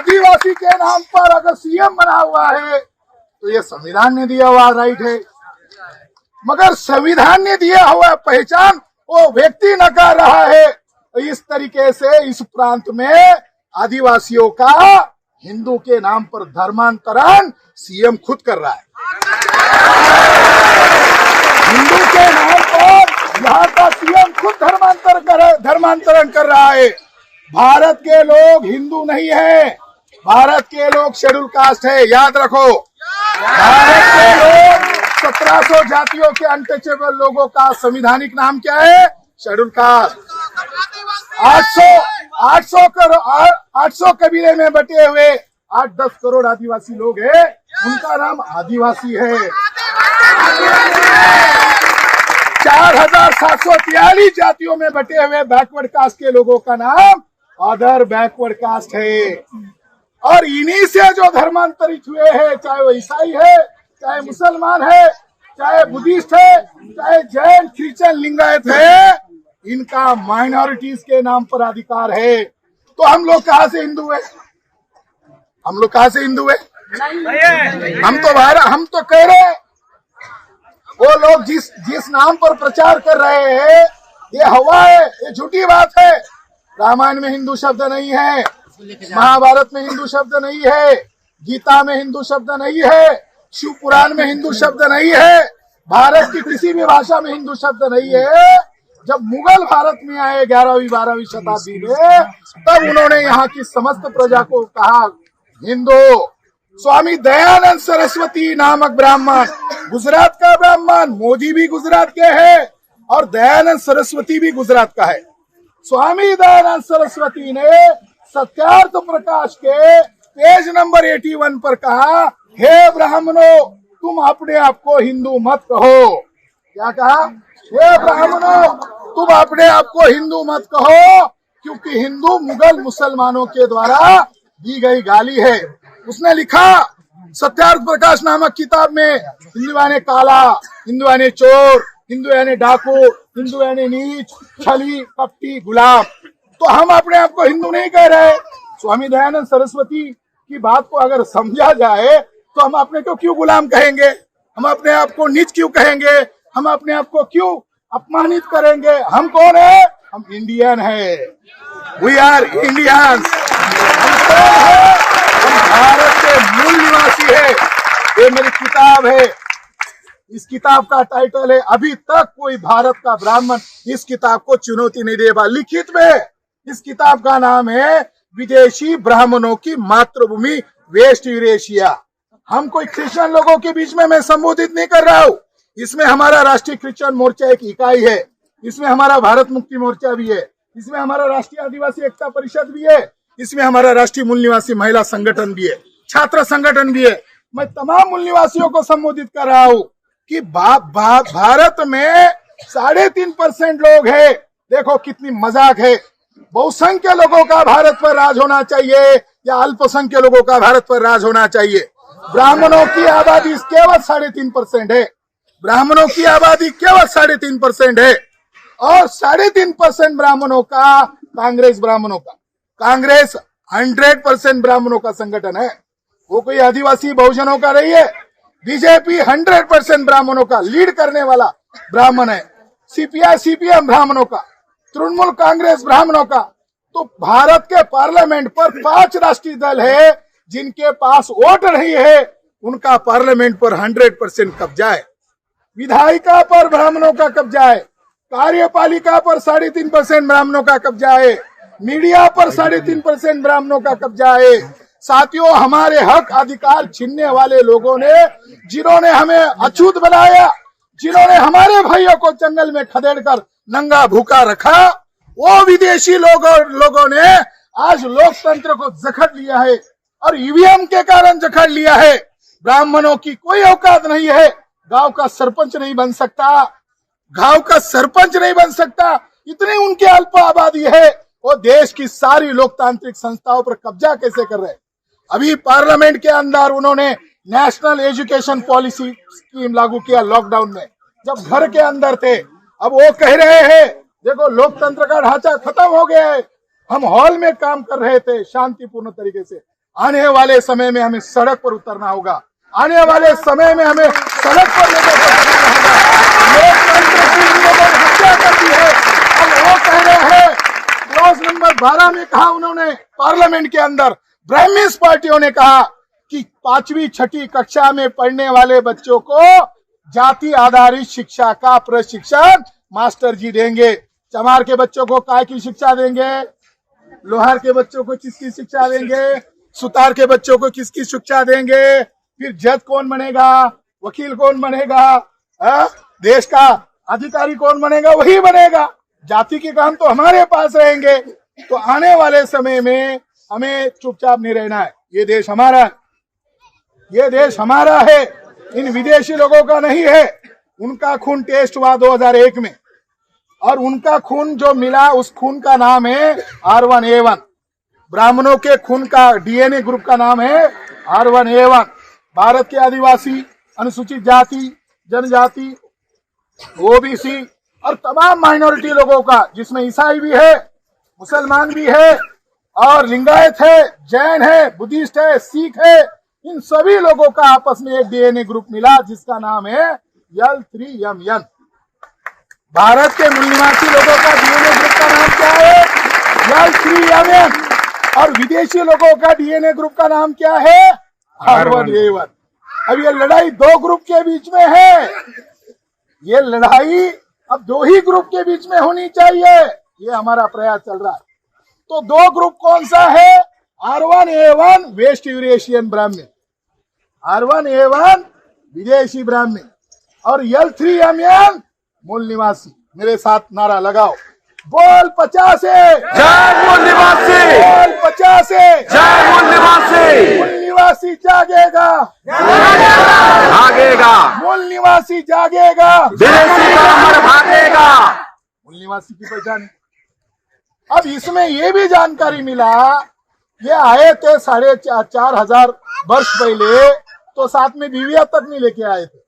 आदिवासी के नाम पर अगर सीएम बना हुआ है तो ये संविधान ने दिया हुआ राइट है, मगर संविधान ने दिया हुआ पहचान वो व्यक्ति नकार रहा है। इस तरीके से इस प्रांत में आदिवासियों का हिंदू के नाम पर धर्मांतरण सीएम खुद कर रहा है। हिंदू के नाम पर यहाँ का सीएम खुद धर्मांतरण कर रहा है। भारत के लोग हिंदू नहीं है, भारत के लोग शेड्यूल कास्ट है, याद रखो। भारत के लोग 1700 जातियों के अनटचेबल लोगों का संविधानिक नाम क्या है? Schedule caste. 800 कबीले में बटे हुए 8-10 करोड़ आदिवासी लोग हैं, उनका नाम आदिवासी है। 4743 जातियों में बटे हुए बैकवर्ड कास्ट के लोगों का नाम अदर बैकवर्ड कास्ट है। और इन्हीं से जो धर्मांतरित हुए हैं, चाहे वो ईसाई है, चाहे मुसलमान है, चाहे बुद्धिस्ट है, चाहे जैन, क्रिश्चियन, लिंगायत है, इनका माइनॉरिटीज के नाम पर अधिकार है। तो हम लोग कहाँ से हिंदू है? हम लोग कहाँ से हिंदू है? हम तो कह रहे हैं, वो लोग जिस नाम पर प्रचार कर रहे हैं ये हवा है, ये झूठी बात है। रामायण में हिंदू शब्द नहीं है, महाभारत में हिंदू शब्द नहीं है, गीता में हिंदू शब्द नहीं है, शिव पुराण में हिंदू शब्द नहीं है, भारत की किसी भी भाषा में हिंदू शब्द नहीं है। जब मुगल भारत में आए 11वीं-12वीं शताब्दी में, तब उन्होंने यहाँ की समस्त प्रजा को कहा हिंदू। स्वामी दयानंद सरस्वती नामक ब्राह्मण, गुजरात का ब्राह्मण, मोदी भी गुजरात के हैं और दयानंद सरस्वती भी गुजरात का है। स्वामी दयानंद सरस्वती ने सत्यार्थ प्रकाश के पेज नंबर 81 पर कहा, हे ब्राह्मणों, तुम अपने आप को हिंदू मत कहो। क्या कहा? हे ब्राह्मणों, तुम अपने आप को हिंदू मत कहो, क्योंकि हिंदू मुगल मुसलमानों के द्वारा दी गई गाली है। उसने लिखा सत्यार्थ प्रकाश नामक किताब में, हिंदू यानी काला, हिंदू यानी चोर, हिंदू यानी डाकू, हिंदू यानी नीच, छली, कपटी, गुलाम। तो हम अपने आप को हिंदू नहीं कह रहे। स्वामी दयानंद सरस्वती की बात को अगर समझा जाए तो हम अपने को क्यों गुलाम कहेंगे? हम अपने आप को नीच क्यों कहेंगे? हम अपने आप को क्यों अपमानित करेंगे? हम कौन है? हम इंडियन है। We are Indians. हम कौन है? हम भारत के मूल निवासी है। ये मेरी किताब है, इस किताब का टाइटल है, अभी तक कोई भारत का ब्राह्मण इस किताब को चुनौती नहीं दे पाया। लिखित में इस किताब का नाम है विदेशी ब्राह्मणों की मातृभूमि वेस्ट यूरेशिया। हम कोई क्रिश्चियन लोगों के बीच में मैं संबोधित नहीं कर रहा हूँ। इसमें हमारा राष्ट्रीय क्रिश्चियन मोर्चा एक इकाई है, इसमें हमारा भारत मुक्ति मोर्चा भी है, इसमें हमारा राष्ट्रीय आदिवासी एकता परिषद भी है, इसमें हमारा राष्ट्रीय मूल निवासी महिला संगठन भी है, छात्र संगठन भी है। मैं तमाम मूल निवासियों को संबोधित कर रहा हूँ कि भारत में 3.5% लोग हैं। देखो कितनी मजाक है। बहुसंख्य लोगों का भारत पर राज होना चाहिए या अल्पसंख्य लोगों का भारत पर राज होना चाहिए? ब्राह्मणों की आबादी केवल 3.5% है। ब्राह्मणों की आबादी केवल 3.5% है और 3.5% ब्राह्मणों का कांग्रेस 100% ब्राह्मणों का संगठन है। वो कोई आदिवासी बहुजनों का नहीं है। बीजेपी 100% ब्राह्मणों का लीड करने वाला ब्राह्मण है। सीपीएम ब्राह्मणों का, तृणमूल कांग्रेस ब्राह्मणों का। तो भारत के पार्लियामेंट पर 5 राष्ट्रीय दल है जिनके पास वोट नहीं है, उनका पार्लियामेंट पर 100% कब्जा है। विधायिका पर ब्राह्मणों का कब्जा है, कार्यपालिका पर 3.5% ब्राह्मणों का कब्जा है, मीडिया पर 3.5% ब्राह्मणों का कब्जा है। साथियों, हमारे हक अधिकार छीनने वाले लोगों ने, जिन्होंने हमें अछूत बनाया, जिन्होंने हमारे भाइयों को जंगल में खदेड़कर नंगा भूखा रखा, वो विदेशी लोगों ने आज लोकतंत्र को जखड़ लिया है और ईवीएम के कारण जखड़ लिया है। ब्राह्मणों की कोई औकात नहीं है, गांव का सरपंच नहीं बन सकता, इतनी उनकी अल्प आबादी है। वो देश की सारी लोकतांत्रिक संस्थाओं पर कब्जा कैसे कर रहे हैं? अभी पार्लियामेंट के अंदर उन्होंने नेशनल एजुकेशन पॉलिसी स्कीम लागू किया लॉकडाउन में, जब घर के अंदर थे। अब वो कह रहे हैं देखो लोकतंत्र का ढांचा खत्म हो गया है। हम हॉल में काम कर रहे थे शांतिपूर्ण तरीके से, आने वाले समय में हमें सड़क पर उतरना होगा, आने वाले समय में हमें सड़क पर लेकर उतरना होगा। लोकतंत्र की लोगों ने हत्या कर दी है। अब वो कह रहे हैं, क्लॉज नंबर 12 में कहा उन्होंने पार्लियामेंट के अंदर, ब्राह्मण्स पार्टियों ने कहा कि 5वीं 6ठी कक्षा में पढ़ने वाले बच्चों को जाति आधारित शिक्षा का प्रशिक्षण मास्टर जी देंगे। चमार के बच्चों को काय की शिक्षा देंगे, लोहार के बच्चों को किसकी शिक्षा देंगे, सुतार के बच्चों को किसकी शिक्षा देंगे, फिर जज कौन बनेगा, वकील कौन बनेगा, देश का अधिकारी कौन बनेगा, वही बनेगा। जाति के काम तो हमारे पास रहेंगे। तो आने वाले समय में हमें चुपचाप नहीं रहना है। ये देश हमारा है, ये देश हमारा है, इन विदेशी लोगों का नहीं है। उनका खून टेस्ट हुआ 2001 में और उनका खून जो मिला उस खून का नाम है R1A1। ब्राह्मणों के खून का DNA ग्रुप का नाम है R1A1। भारत के आदिवासी, अनुसूचित जाति, जनजाति, OBC और तमाम माइनॉरिटी लोगों का, जिसमें ईसाई भी है, मुसलमान भी है और लिंगायत है, जैन है, बुद्धिस्ट है, सिख है, इन सभी लोगों का आपस में एक DNA ग्रुप मिला जिसका नाम है L3MN। भारत के मूल निवासी लोगों का DNA ग्रुप का नाम क्या है? L3MN। और विदेशी लोगों का DNA ग्रुप का नाम क्या है? R1A1। अब ये लड़ाई 2 ग्रुप के बीच में है। ये लड़ाई अब 2 ही ग्रुप के बीच में होनी चाहिए। ये हमारा प्रयास चल रहा है। तो 2 ग्रुप कौन सा है? R1A1 वेस्ट यूरेशियन ब्राह्मण, R1A1 विदेशी ब्राह्मण और L3MN मूल निवासी। मेरे साथ नारा लगाओ, बोल 50 जय मूल निवासी, बोल 50 जय मूल निवासी। मूल निवासी जागेगा, भागेगा, मूल निवासी जागेगा, विदेशी ब्राह्मण भागेगा। मूल निवासी की पहचान। अब इसमें ये भी जानकारी मिला, ये आए थे 4,500 वर्ष पहले, तो साथ में बीवियां तक नहीं लेके आए थे।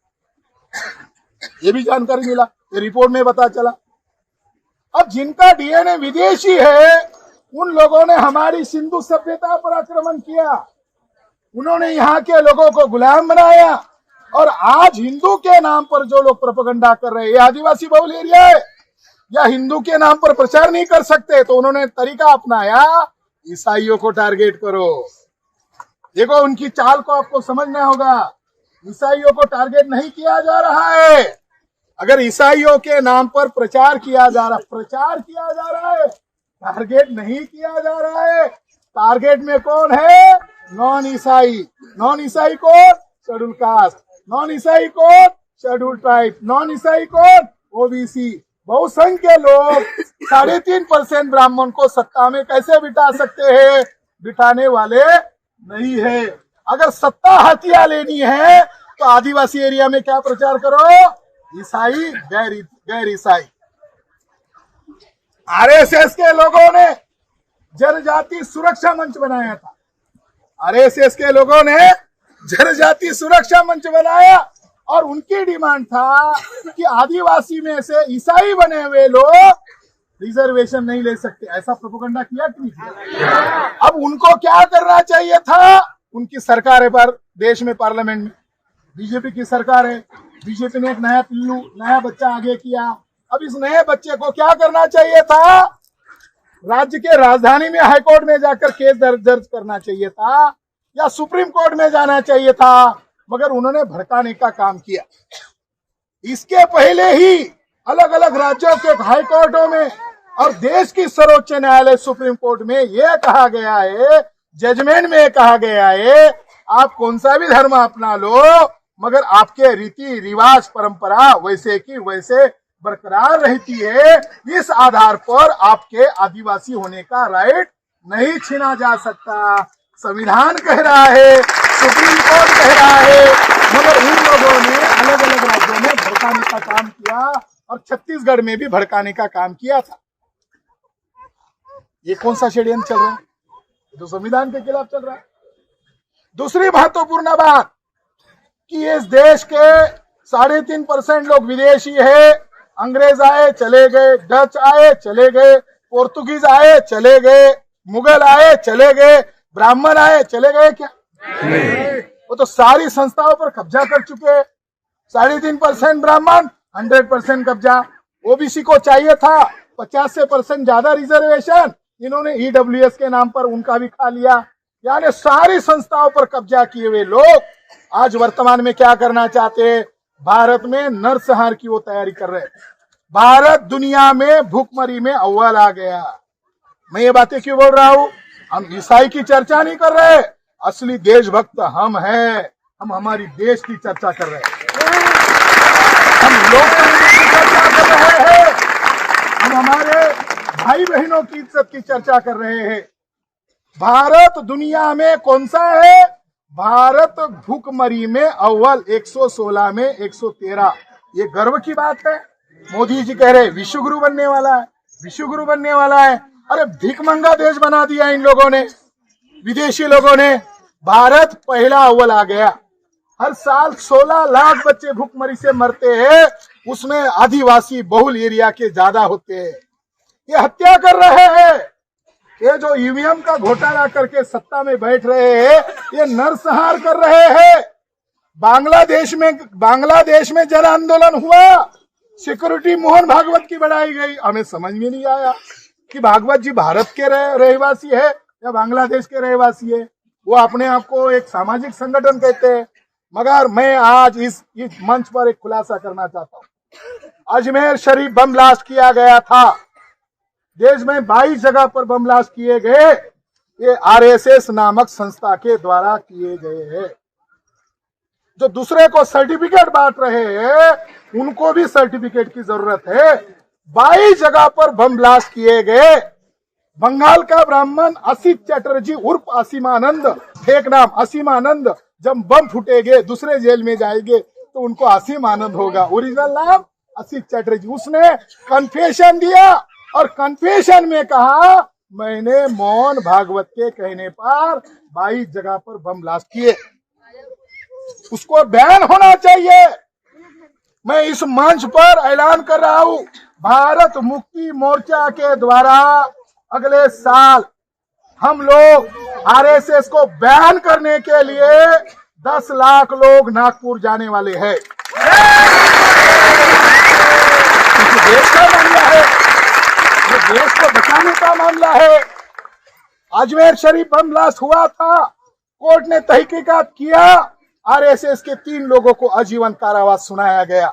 ये भी जानकारी मिला, ये रिपोर्ट में पता चला। अब जिनका DNA विदेशी है, उन लोगों ने हमारी सिंधु सभ्यता पर आक्रमण किया, उन्होंने यहाँ के लोगों को गुलाम बनाया। और आज हिंदू के नाम पर जो लोग प्रोपेगेंडा कर रहे हैं, ये आदिवासी बहुल एरिया है, या हिंदू के नाम पर प्रचार नहीं कर सकते, तो उन्होंने तरीका अपनाया, ईसाइयों को टारगेट करो। देखो, उनकी चाल को आपको समझना होगा। ईसाइयों को टारगेट नहीं किया जा रहा है। अगर ईसाइयों के नाम पर प्रचार किया जा रहा है, टारगेट नहीं किया जा रहा है। टारगेट में कौन है? नॉन ईसाई। नॉन ईसाई कौन? Schedule caste. नॉन ईसाई कौन? Schedule tribe. नॉन ईसाई कौन? OBC। बहुसंख्य लोग 3.5% ब्राह्मण को सत्ता में कैसे बिठा सकते हैं? बिठाने वाले नहीं है। अगर सत्ता हथिया लेनी है तो आदिवासी एरिया में क्या प्रचार करो? ईसाई, गैर ईसाई। RSS के लोगों ने जनजाति सुरक्षा मंच बनाया था। RSS के लोगों ने जनजाति सुरक्षा मंच बनाया और उनकी डिमांड था कि आदिवासी में से ईसाई बने हुए लोग रिजर्वेशन नहीं ले सकते। ऐसा प्रोपेगेंडा किया कि नहीं किया? अब उनको क्या करना चाहिए था? उनकी सरकार है पर देश में, पार्लियामेंट में बीजेपी की सरकार है। बीजेपी ने एक नया पिल्लू, नया बच्चा आगे किया। अब इस नए बच्चे को क्या करना चाहिए था? राज्य के राजधानी में हाईकोर्ट में जाकर केस दर्ज करना चाहिए था, या सुप्रीम कोर्ट में जाना चाहिए था, मगर उन्होंने भड़काने का काम किया। इसके पहले ही अलग अलग राज्यों के हाईकोर्टों में और देश की सर्वोच्च न्यायालय सुप्रीम कोर्ट में यह कहा गया है, जजमेंट में कहा गया है, आप कौन सा भी धर्म अपना लो, मगर आपके रीति रिवाज परंपरा वैसे की वैसे बरकरार रहती है। इस आधार पर आपके आदिवासी होने का राइट नहीं छीना जा सकता। संविधान कह रहा है, सुप्रीम कोर्ट कह रहा है, मगर उन लोगों ने अलग अलग राज्यों में भड़काने का काम किया और छत्तीसगढ़ में भी भड़काने का काम किया था। ये कौन सा षड्यंत्र चल रहा है? जो संविधान के खिलाफ चल रहा है। दूसरी महत्वपूर्ण बात कि इस देश के 3.5% लोग विदेशी है। अंग्रेज आए चले गए, डच आए चले गए, पोर्तुगीज आए चले गए, मुगल आए चले गए, ब्राह्मण आए चले गए क्या? वो तो सारी संस्थाओं पर कब्जा कर चुके हैं। 3.5% ब्राह्मण, 100% कब्जा। ओबीसी को चाहिए था 50% ज्यादा रिजर्वेशन, इन्होंने ईडब्ल्यूएस के नाम पर उनका भी खा लिया। यानी सारी संस्थाओं पर कब्जा किए हुए लोग आज वर्तमान में क्या करना चाहते हैं? भारत में नरसंहार की वो तैयारी कर रहे हैं। भारत दुनिया में भूखमरी में अव्वल आ गया। मैं ये बातें क्यों बोल रहा हूं? हम ईसाई की चर्चा नहीं कर रहे, असली देशभक्त हम हैं। हम हमारी देश की चर्चा कर रहे हैं, हम लोकतंत्र की चर्चा कर रहे हैं, हम हमारे भाई बहनों की इज्जत की चर्चा कर रहे हैं। भारत दुनिया में कौन सा है? भारत भूखमरी में अव्वल, 116 में 113। ये गर्व की बात है। मोदी जी कह रहे विश्व गुरु बनने वाला है, विश्व गुरु बनने वाला है। अरे भिखमंगा देश बना दिया इन लोगों ने, विदेशी लोगों ने। भारत पहला अव्वल आ गया। हर साल 16 लाख बच्चे भूखमरी से मरते हैं, उसमें आदिवासी बहुल एरिया के ज्यादा होते हैं। ये हत्या कर रहे हैं। ये जो ईवीएम का घोटाला करके सत्ता में बैठ रहे हैं, ये नरसंहार कर रहे हैं। बांग्लादेश में जन आंदोलन हुआ, सिक्योरिटी मोहन भागवत की बढ़ाई गई। हमें समझ में नहीं आया कि भागवत जी भारत के रहवासी है या बांग्लादेश के रहवासी है। वो अपने आप को एक सामाजिक संगठन कहते हैं। मगर मैं आज इस मंच पर एक खुलासा करना चाहता हूं। अजमेर शरीफ बम ब्लास्ट किया गया था। देश में 22 जगह पर बम ब्लास्ट किए गए, ये आरएसएस नामक संस्था के द्वारा किए गए हैं। जो दूसरे को सर्टिफिकेट बांट रहे हैं, उनको भी सर्टिफिकेट की जरूरत है। 22 जगह पर बम ब्लास्ट किए गए। बंगाल का ब्राह्मण असित चटर्जी उर्फ असीमानंद, फेक नाम असीमानंद, जब बम फूटेंगे दूसरे जेल में जाएंगे तो उनको असीम आनंद होगा। ओरिजिनल नाम असित चटर्जी। उसने कन्फेशन दिया और कन्फेशन में कहा मैंने मोहन भागवत के कहने पर 22 जगह पर बम ब्लास्ट किए। उसको बैन होना चाहिए। मैं इस मंच पर ऐलान कर रहा हूं, भारत मुक्ति मोर्चा के द्वारा अगले साल हम लोग आरएसएस को बैन करने के लिए 10 लाख लोग नागपुर जाने वाले हैं। देश का मामला है, ये देश को बचाने का मामला है। अजमेर शरीफ बम ब्लास्ट हुआ था, कोर्ट ने तहकीकात किया, आरएसएस के 3 लोगों को आजीवन कारावास सुनाया गया।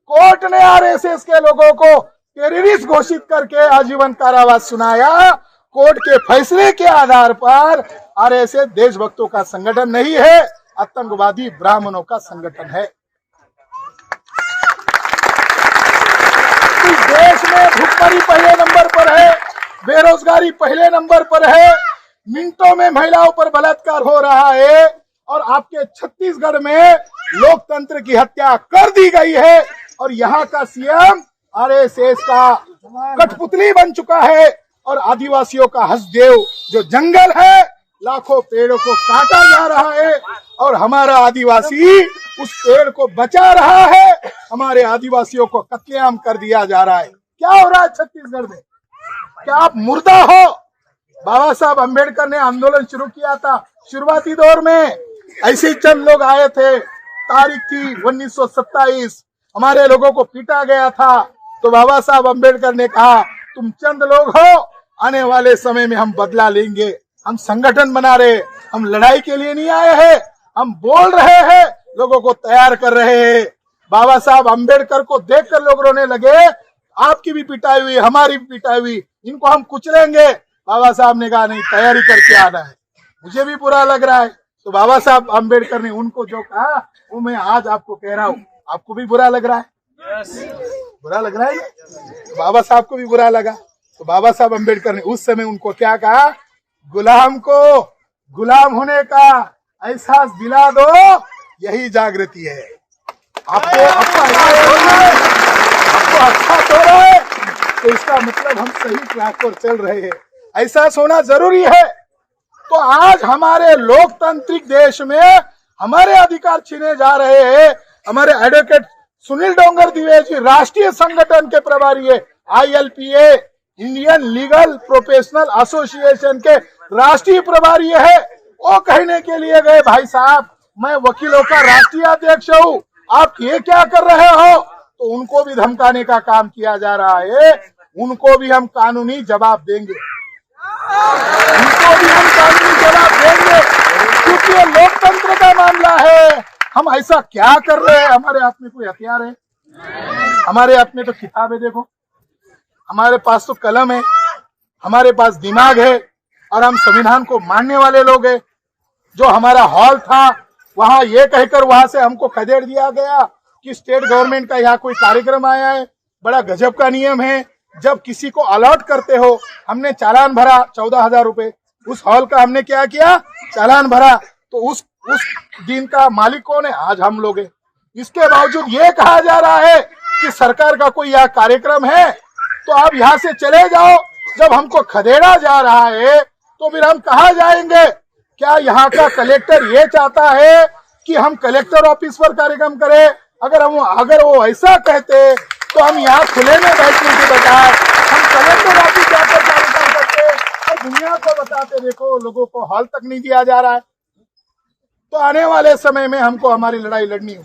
कोर्ट ने आरएसएस के लोगों को टेररिस्ट घोषित करके आजीवन कारावास सुनाया। कोर्ट के फैसले के आधार पर आरएसएस देशभक्तों का संगठन नहीं है, आतंकवादी ब्राह्मणों का संगठन है। इस देश में भूखमरी पहले नंबर पर है, बेरोजगारी पहले नंबर पर है, मिनटों में महिलाओं पर बलात्कार हो रहा है और आपके छत्तीसगढ़ में लोकतंत्र की हत्या कर दी गई है और यहाँ का सीएम आरएसएस का कठपुतली बन चुका है और आदिवासियों का हसदेव। जो जंगल है, लाखों पेड़ों को काटा जा रहा है और हमारा आदिवासी उस पेड़ को बचा रहा है। हमारे आदिवासियों को कत्लेआम कर दिया जा रहा है। क्या हो रहा है छत्तीसगढ़ में? क्या आप मुर्दा हो? बाबा साहब अम्बेडकर ने आंदोलन शुरू किया था। शुरुआती दौर में ऐसे चंद लोग आए थे, तारीख थी 1927, हमारे लोगों को पीटा गया था। तो बाबा साहब अम्बेडकर ने कहा तुम चंद लोग हो, आने वाले समय में हम बदला लेंगे। हम संगठन बना रहे, हम लड़ाई के लिए नहीं आए हैं, हम बोल रहे हैं, लोगों को तैयार कर रहे हैं। बाबा साहब अम्बेडकर को देखकर लोग रोने लगे, आपकी भी पिटाई हुई, हमारी भी पिटाई हुई, इनको हम कुचलेंगे। बाबा साहब ने कहा नहीं, तैयारी करके आना है। मुझे भी बुरा लग रहा है। तो बाबा साहब अम्बेडकर ने उनको जो कहा वो मैं आज आपको कह रहा हूँ। आपको भी बुरा लग रहा है? बुरा लग रहा है ना? तो बाबा साहब को भी बुरा लगा। तो बाबा साहब अम्बेडकर ने उस समय उनको क्या कहा? गुलाम को गुलाम होने का एहसास दिला दो, यही जागृति है। आपको अच्छा हो रहा है तो इसका मतलब हम सही ट्रैक पर चल रहे हैं। एहसास होना जरूरी है। तो आज हमारे लोकतांत्रिक देश में हमारे अधिकार छीने जा रहे हैं। हमारे एडवोकेट सुनील डोंगर द्विवेदी राष्ट्रीय संगठन के प्रभारी है, ILPA Indian legal professional association के राष्ट्रीय प्रभारी है। वो कहने के लिए गए भाई साहब मैं वकीलों का राष्ट्रीय अध्यक्ष हूँ, आप ये क्या कर रहे हो? तो उनको भी धमकाने का काम किया जा रहा है। उनको भी हम कानूनी जवाब देंगे, उनको भी हम कानूनी जवाब देंगे, क्योंकि ये लोकतंत्र का मामला है। हम ऐसा क्या कर रहे हैं? हमारे हाथ में कोई हथियार है? हमारे हाथ में तो किताब है, देखो हमारे पास तो कलम है, हमारे पास दिमाग है, और हम संविधान को मानने वाले लोग हैं। जो हमारा हॉल था वहां ये कहकर वहां से हमको खदेड़ दिया गया कि स्टेट गवर्नमेंट का यहाँ कोई कार्यक्रम आया है। बड़ा गजब का नियम है, जब किसी को अलॉट करते हो, हमने चालान भरा 14,000 रुपए, उस हॉल का हमने क्या किया, चालान भरा, तो उस दिन का मालिक कौन है? आज हम लोग हैं। इसके बावजूद ये कहा जा रहा है कि सरकार का कोई यहाँ कार्यक्रम है तो आप यहाँ से चले जाओ। जब हमको खदेड़ा जा रहा है तो फिर हम कहाँ जाएंगे? क्या यहाँ का कलेक्टर ये चाहता है कि हम कलेक्टर ऑफिस पर कार्यक्रम करें? अगर वो ऐसा कहते तो हम यहाँ खुले में बैठने के बजाय हम कलेक्टर ऑफिस जाकर कार्यक्रम करते और दुनिया को बताते देखो लोगों को हॉल तक नहीं दिया जा रहा है। तो आने वाले समय में हमको हमारी लड़ाई लड़नी हो,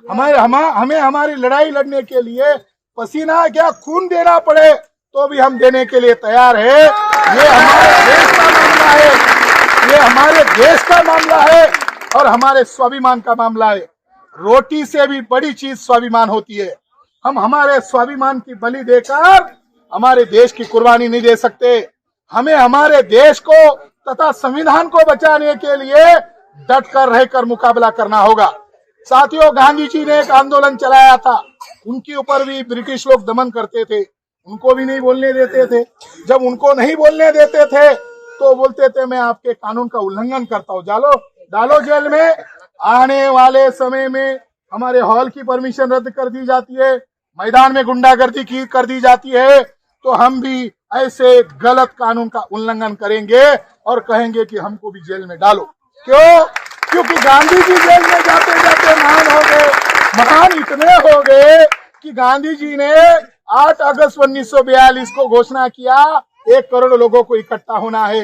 हमें हमारी लड़ाई लड़ने के लिए पसीना क्या खून देना पड़े तो भी हम देने के लिए तैयार है। ये हमारे देश का मामला है, ये हमारे देश का मामला है और हमारे स्वाभिमान का मामला है। रोटी से भी बड़ी चीज स्वाभिमान होती है। हम हमारे स्वाभिमान की बलि देकर हमारे देश की कुर्बानी नहीं दे सकते। हमें हमारे देश को तथा संविधान को बचाने के लिए डट कर रहकर मुकाबला करना होगा। साथियों, गांधी जी ने एक आंदोलन चलाया था, उनके ऊपर भी ब्रिटिश लोग दमन करते थे, उनको भी नहीं बोलने देते थे। जब उनको नहीं बोलने देते थे तो बोलते थे मैं आपके कानून का उल्लंघन करता हूँ, डालो जेल में। आने वाले समय में हमारे हॉल की परमिशन रद्द कर दी जाती है, मैदान में गुंडागर्दी कर दी जाती है, तो हम भी ऐसे गलत कानून का उल्लंघन करेंगे और कहेंगे कि हमको भी जेल में डालो। क्यों? क्योंकि गांधी जी जेल में जाते जाते महान हो गए, महान इतने हो गए कि गांधी जी ने 8 अगस्त 1942 को घोषणा किया 1 करोड़ लोगों को इकट्ठा होना है।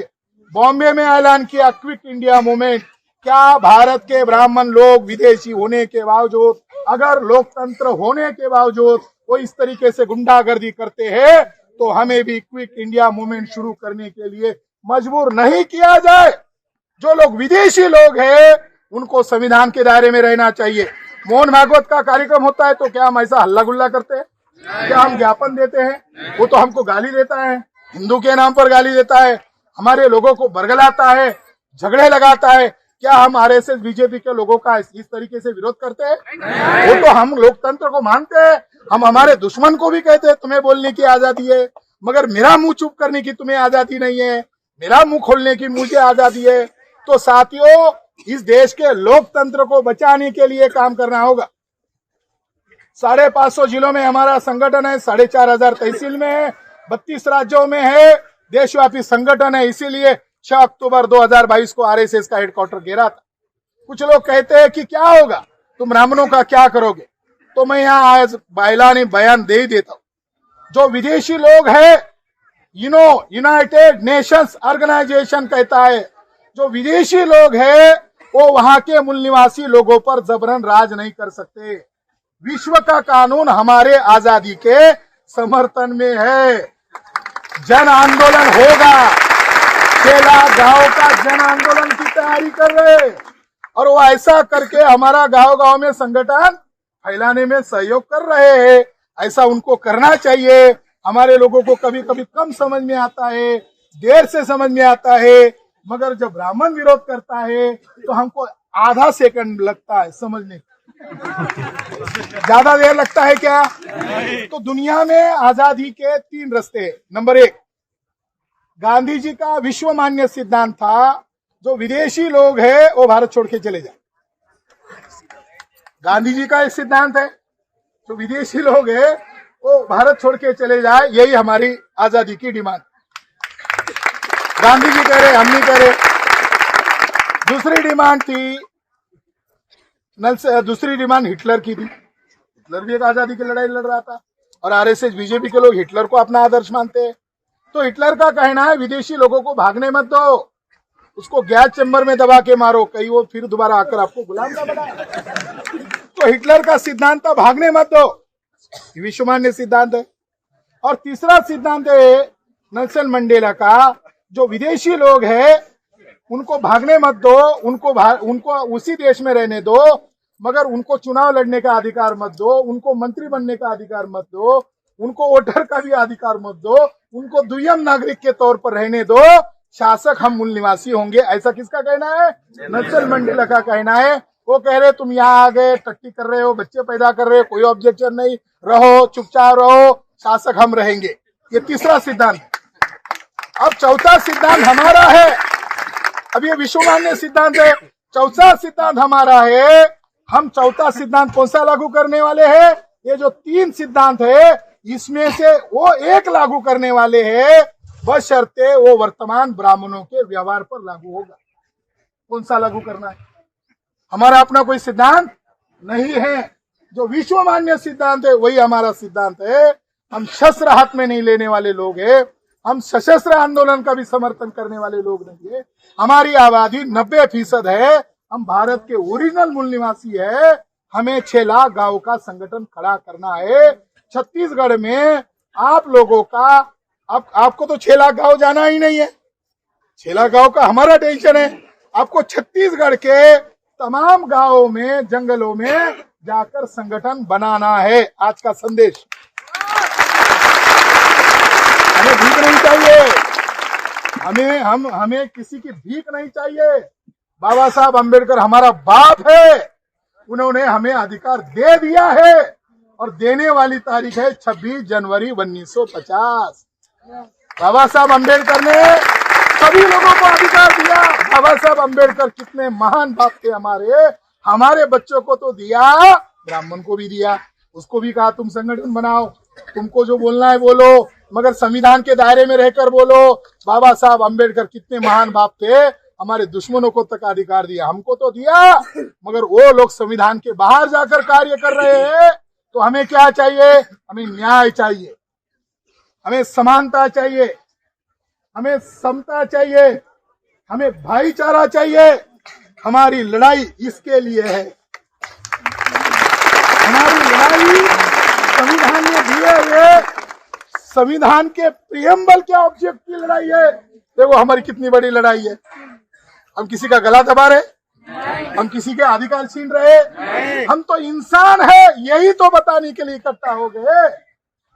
बॉम्बे में ऐलान किया क्विट इंडिया मूवमेंट। क्या भारत के ब्राह्मण लोग विदेशी होने के बावजूद, अगर लोकतंत्र होने के बावजूद वो इस तरीके से गुंडागर्दी करते हैं तो हमें भी क्विट इंडिया मूवमेंट शुरू करने के लिए मजबूर नहीं किया जाए। जो लोग विदेशी लोग हैं उनको संविधान के दायरे में रहना चाहिए। मोहन भागवत का कार्यक्रम होता है तो क्या हम ऐसा हल्ला गुल्ला करते हैं? क्या हम ज्ञापन देते हैं? वो तो हमको गाली देता है, हिंदू के नाम पर गाली देता है, हमारे लोगों को बरगलाता है, झगड़े लगाता है। क्या हम आरएसएस बीजेपी के लोगों का इस तरीके से विरोध करते हैं? वो तो हम लोकतंत्र को मानते हैं। हम हमारे दुश्मन को भी कहते हैं तुम्हें बोलने की आजादी है, मगर मेरा मुंह चुप करने की तुम्हें आजादी नहीं है, मेरा मुंह खोलने की मुझे आजादी है। तो साथियों, इस देश के लोकतंत्र को बचाने के लिए काम करना होगा। 550 जिलों में हमारा संगठन है, 4,500 तहसील में है, 32 राज्यों में है, देशव्यापी संगठन है। इसीलिए 6 अक्टूबर 2022 को आरएसएस का हेडक्वार्टर घेरा था। कुछ लोग कहते हैं कि क्या होगा, तुम ब्राह्मणों का क्या करोगे? तो मैं यहाँ आज बायलानी बयान दे ही देता हूँ। जो विदेशी लोग हैं, यूनाइटेड नेशंस ऑर्गेनाइजेशन कहता है, जो विदेशी लोग हैं वो वहां के मूल निवासी लोगों पर जबरन राज नहीं कर सकते। विश्व का कानून हमारे आजादी के समर्थन में है। जन आंदोलन होगा, केला गांव का जन आंदोलन की तैयारी कर रहे और वो ऐसा करके हमारा गांव में संगठन फैलाने में सहयोग कर रहे हैं। ऐसा उनको करना चाहिए। हमारे लोगों को कभी कभी कम समझ में आता है, देर से समझ में आता है, मगर जब ब्राह्मण विरोध करता है तो हमको आधा सेकंड लगता है समझने, ज्यादा देर लगता है क्या? तो दुनिया में आजादी के 3 रास्ते हैं। नंबर 1, गांधी जी का विश्व मान्य सिद्धांत था, जो विदेशी लोग हैं वो भारत छोड़ के चले जाए। गांधी जी का एक सिद्धांत है, जो विदेशी लोग हैं वो भारत छोड़ के चले जाए, यही हमारी आजादी की डिमांड। गांधी जी कह रहे, हम नहीं कह रहे। दूसरी डिमांड हिटलर की थी। हिटलर भी एक आजादी की लड़ाई लड़ रहा था और आरएसएस बीजेपी के लोग हिटलर को अपना आदर्श मानते हैं। तो हिटलर का कहना है विदेशी लोगों को भागने मत दो, उसको गैस चेम्बर में दबा के मारो, कहीं वो फिर दोबारा आकर आपको गुलाम का बनाए। तो हिटलर का सिद्धांत था भागने मत दो, विश्वमान्य सिद्धांत है। और तीसरा सिद्धांत है नेल्सन मंडेला का, जो विदेशी लोग हैं उनको भागने मत दो, उनको उसी देश में रहने दो, मगर उनको चुनाव लड़ने का अधिकार मत दो, उनको मंत्री बनने का अधिकार मत दो, उनको वोटर का भी अधिकार मत दो, उनको दुय्यम नागरिक के तौर पर रहने दो, शासक हम मूल निवासी होंगे। ऐसा किसका कहना है? नेल्सन मंडेला का कहना है। वो कह रहे तुम यहाँ आ गए, टट्टी कर रहे हो, बच्चे पैदा कर रहे हो, कोई ऑब्जेक्शन नहीं, रहो चुपचाप रहो, शासक हम रहेंगे। ये तीसरा सिद्धांत। अब चौथा सिद्धांत हमारा है, अब ये विश्वमान्य सिद्धांत है, चौथा सिद्धांत हमारा है। हम चौथा सिद्धांत कौन सा लागू करने वाले हैं? ये जो तीन सिद्धांत है इसमें से वो एक लागू करने वाले हैं, बशर्ते वो वर्तमान ब्राह्मणों के व्यवहार पर लागू होगा। कौन सा लागू करना है? हमारा अपना कोई सिद्धांत नहीं है, जो विश्वमान्य सिद्धांत है वही हमारा सिद्धांत है। हम शस्त्र हाथ में नहीं लेने वाले लोग हैं, हम सशस्त्र आंदोलन का भी समर्थन करने वाले लोग नहीं है। हमारी आबादी 90% है, हम भारत के ओरिजिनल मूल निवासी है। हमें 6 लाख गांव का संगठन खड़ा करना है। छत्तीसगढ़ में आप लोगों का, आपको तो 6 लाख गांव जाना ही नहीं है, 6 लाख गांव का हमारा टेंशन है। आपको छत्तीसगढ़ के तमाम गांवों में, जंगलों में जाकर संगठन बनाना है। आज का संदेश, हमें भीख नहीं चाहिए, हमें किसी की भीख नहीं चाहिए। बाबा साहब अम्बेडकर हमारा बाप है, उन्होंने हमें अधिकार दे दिया है और देने वाली तारीख है 26 जनवरी 1950। बाबा साहब अम्बेडकर ने सभी लोगों को अधिकार दिया। बाबा साहब अम्बेडकर कितने महान बाप थे हमारे बच्चों को तो दिया, ब्राह्मण को भी दिया, उसको भी कहा तुम संगठन बनाओ, तुमको जो बोलना है बोलो, मगर संविधान के दायरे में रहकर बोलो। बाबा साहब अम्बेडकर कितने महान बाप थे, हमारे दुश्मनों को तक अधिकार दिया, हमको तो दिया, मगर वो लोग संविधान के बाहर जाकर कार्य कर रहे हैं। तो हमें क्या चाहिए? हमें न्याय चाहिए, हमें समानता चाहिए, हमें समता चाहिए, हमें भाईचारा चाहिए। हमारी लड़ाई इसके लिए है, हमारी लड़ाई संविधान में दिए हुए संविधान के प्रियम्बल के ऑब्जेक्ट की लड़ाई है। देखो हमारी कितनी बड़ी लड़ाई है। हम किसी का गला दबा रहे, हम किसी के अधिकार छीन रहे, हम तो इंसान है, यही तो बताने के लिए इकट्ठा हो गए।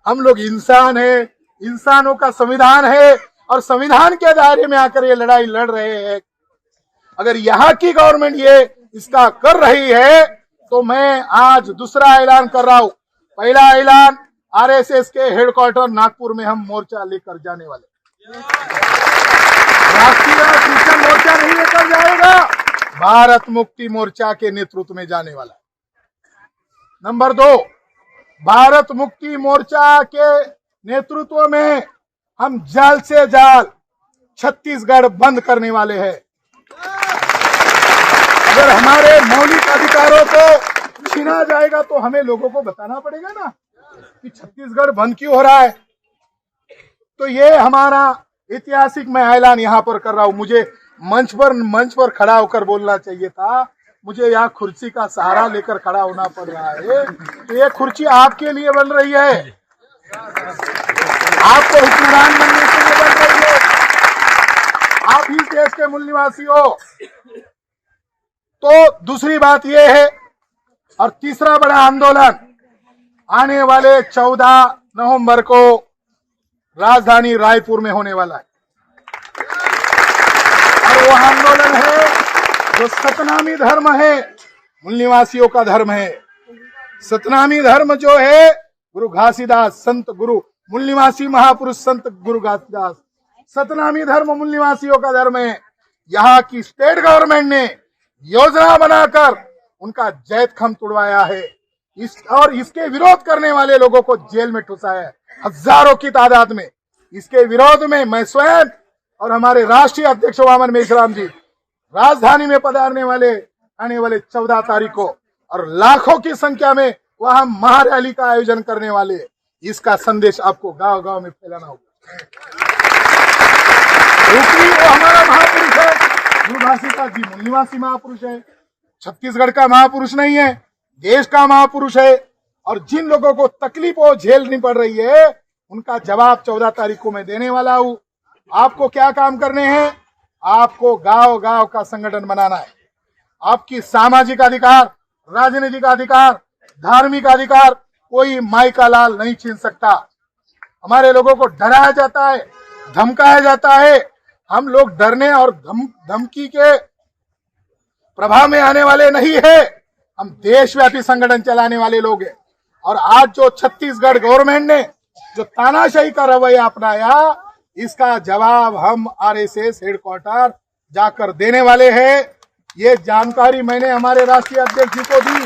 हम लोग इंसान है, इंसानों का संविधान है और संविधान के दायरे में आकर ये लड़ाई लड़ रहे हैं। अगर यहाँ की गवर्नमेंट ये इसका कर रही है तो मैं आज दूसरा ऐलान कर रहा हूँ। पहला ऐलान, आरएसएस के हेडक्वार्टर नागपुर में हम मोर्चा लेकर जाने वाले। राष्ट्रीय क्रिश्चियन मोर्चा नहीं लेकर जाएगा, भारत मुक्ति मोर्चा के नेतृत्व में जाने वाला। नंबर 2, भारत मुक्ति मोर्चा के नेतृत्व में हम जल्द से जल्द छत्तीसगढ़ बंद करने वाले हैं। अगर हमारे मौलिक अधिकारों को छीना जाएगा तो हमें लोगों को बताना पड़ेगा ना कि छत्तीसगढ़ बंद क्यों हो रहा है। तो ये हमारा ऐतिहासिक मैं ऐलान यहाँ पर कर रहा हूँ। मुझे मंच पर खड़ा होकर बोलना चाहिए था, मुझे यहाँ कुर्सी का सहारा लेकर खड़ा होना पड़ रहा है। तो ये कुर्सी आपके लिए बन रही है, आपको हुक्मरान बनने के लिए बन रही है, आप इस देश के मूल निवासी हो। तो दूसरी बात यह है, और तीसरा बड़ा आंदोलन आने वाले 14 नवंबर को राजधानी रायपुर में होने वाला है। और वो आंदोलन है जो सतनामी धर्म है, मूल निवासियों का धर्म है। सतनामी धर्म जो है गुरु घासीदास, संत गुरु मूल निवासी महापुरुष संत गुरु घासीदास, सतनामी धर्म मूल निवासियों का धर्म है। यहाँ की स्टेट गवर्नमेंट ने योजना बनाकर उनका जैत खम तुड़वाया है, और इसके विरोध करने वाले लोगों को जेल में ठुसाया है, हजारों की तादाद में। इसके विरोध में मैं स्वयं और हमारे राष्ट्रीय अध्यक्ष वामन मेश्राम जी राजधानी में पधारने वाले आने वाले 14 तारीख को, और लाखों की संख्या में वहां महारैली का आयोजन करने वाले। इसका संदेश आपको गांव गांव में फैलाना होगा। क्योंकि वो हमारा महापुरुष है, का जी मूल निवासी महापुरुष है, छत्तीसगढ़ का महापुरुष नहीं है, देश का महापुरुष है। और जिन लोगों को तकलीफों झेलनी पड़ रही है उनका जवाब 14 तारीख को मैं देने वाला हूं। आपको क्या काम करने हैं? आपको गांव गांव का संगठन बनाना है। आपकी सामाजिक अधिकार, राजनीतिक अधिकार, धार्मिक अधिकार कोई माई का लाल नहीं छीन सकता। हमारे लोगों को डराया जाता है, धमकाया जाता है। हम लोग डरने और धमकी के प्रभाव में आने वाले नहीं है। हम देशव्यापी संगठन चलाने वाले लोग हैं। और आज जो छत्तीसगढ़ गवर्नमेंट ने जो तानाशाही का रवैया अपनाया, इसका जवाब हम आरएसएस हेडक्वार्टर जाकर देने वाले हैं। ये जानकारी मैंने हमारे राष्ट्रीय अध्यक्ष जी को दी।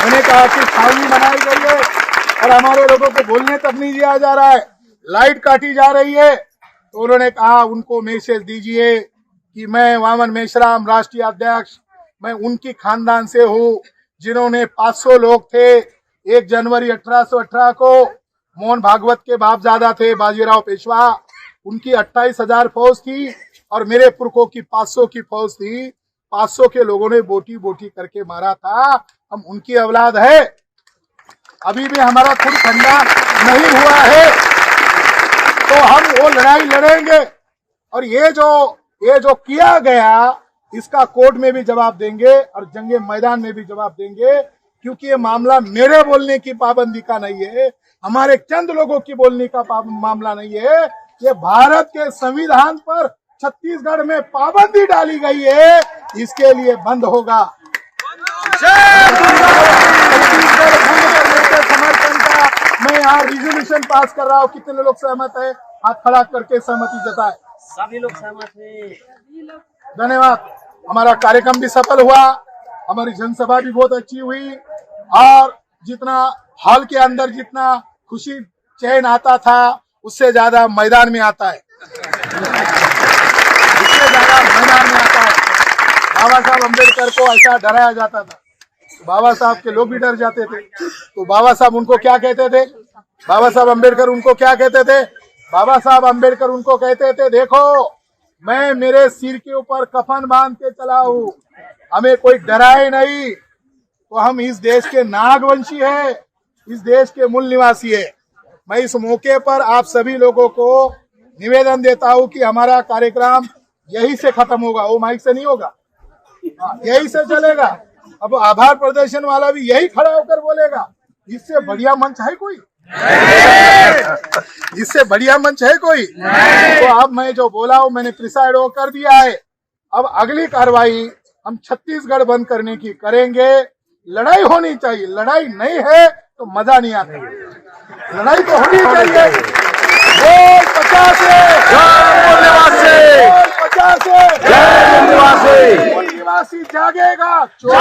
मैंने कहा कि छावनी बनाई गई है और हमारे लोगों को बोलने तक नहीं दिया जा रहा है, लाइट काटी जा रही है। तो उन्होंने कहा उनको मैसेज दीजिए कि मैं वामन मेश्राम राष्ट्रीय अध्यक्ष, मैं उनकी खानदान से हूँ जिन्होंने 500 लोग थे। 1 जनवरी 1818 को मोहन भागवत के बापजादा थे बाजीराव पेशवा, उनकी 28,000 फौज थी और मेरे पुरखों की 500 की फौज थी। 500 के लोगों ने बोटी बोटी करके मारा था। हम उनकी औलाद है। अभी भी हमारा खून ठंडा नहीं हुआ है, तो हम वो लड़ाई लड़ेंगे। और ये जो किया गया इसका कोर्ट में भी जवाब देंगे और जंगे मैदान में भी जवाब देंगे, क्योंकि ये मामला मेरे बोलने की पाबंदी का नहीं है, हमारे चंद लोगों की बोलने का मामला नहीं है। ये भारत के संविधान पर छत्तीसगढ़ में पाबंदी डाली गई है, इसके लिए बंद होगा। समर्थन का मैं यहाँ रिजोल्यूशन पास कर रहा हूँ। कितने लोग सहमत है? हाथ खड़ा करके सहमति जताए। सभी लोग सहमत हैं। धन्यवाद। हमारा कार्यक्रम भी सफल हुआ, हमारी जनसभा भी बहुत अच्छी हुई और जितना हॉल के अंदर जितना खुशी चैन आता था उससे ज्यादा मैदान में आता है, बाबा साहब अम्बेडकर को ऐसा डराया जाता था, बाबा साहब के लोग भी डर जाते थे। तो बाबा साहब उनको क्या कहते थे? बाबा साहब अम्बेडकर उनको क्या कहते थे? बाबा साहब अम्बेडकर उनको कहते थे, देखो मैं मेरे सिर के ऊपर कफन बांध के चला हूँ, हमें कोई डराए नहीं। तो हम इस देश के नागवंशी है, इस देश के मूल निवासी है। मैं इस मौके पर आप सभी लोगों को निवेदन देता हूँ कि हमारा कार्यक्रम यही से खत्म होगा, वो माइक से नहीं होगा, यही से चलेगा। अब आभार प्रदर्शन वाला भी यही खड़ा होकर बोलेगा। इससे बढ़िया मंच है कोई? इससे बढ़िया मंच है कोई? तो अब मैं जो बोला हूँ मैंने प्रिसाइड वो कर दिया है। अब अगली कार्रवाई हम छत्तीसगढ़ बंद करने की करेंगे। लड़ाई होनी चाहिए, लड़ाई नहीं है तो मजा नहीं आता, लड़ाई तो होनी चाहिए। बोल 50 मूल निवासी, 50 मूल निवासी जागेगा, चोर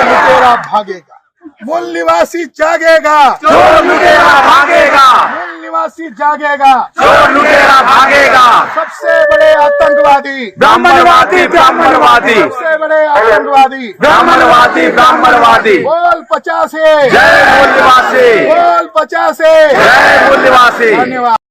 लुटेरा भागेगा। मूल निवासी जागेगा, चोर लुटेरा भागेगा, मूल निवासी जागेगा, चोर लुटेरा भागेगा। सबसे बड़े आतंकवादी ब्राह्मणवादी, ब्राह्मणवादी, सबसे बड़े आतंकवादी ब्राह्मणवादी, ब्राह्मणवादी। बोल 50 जय मूल निवासी, बोल 50 जय मूल निवासी। धन्यवाद।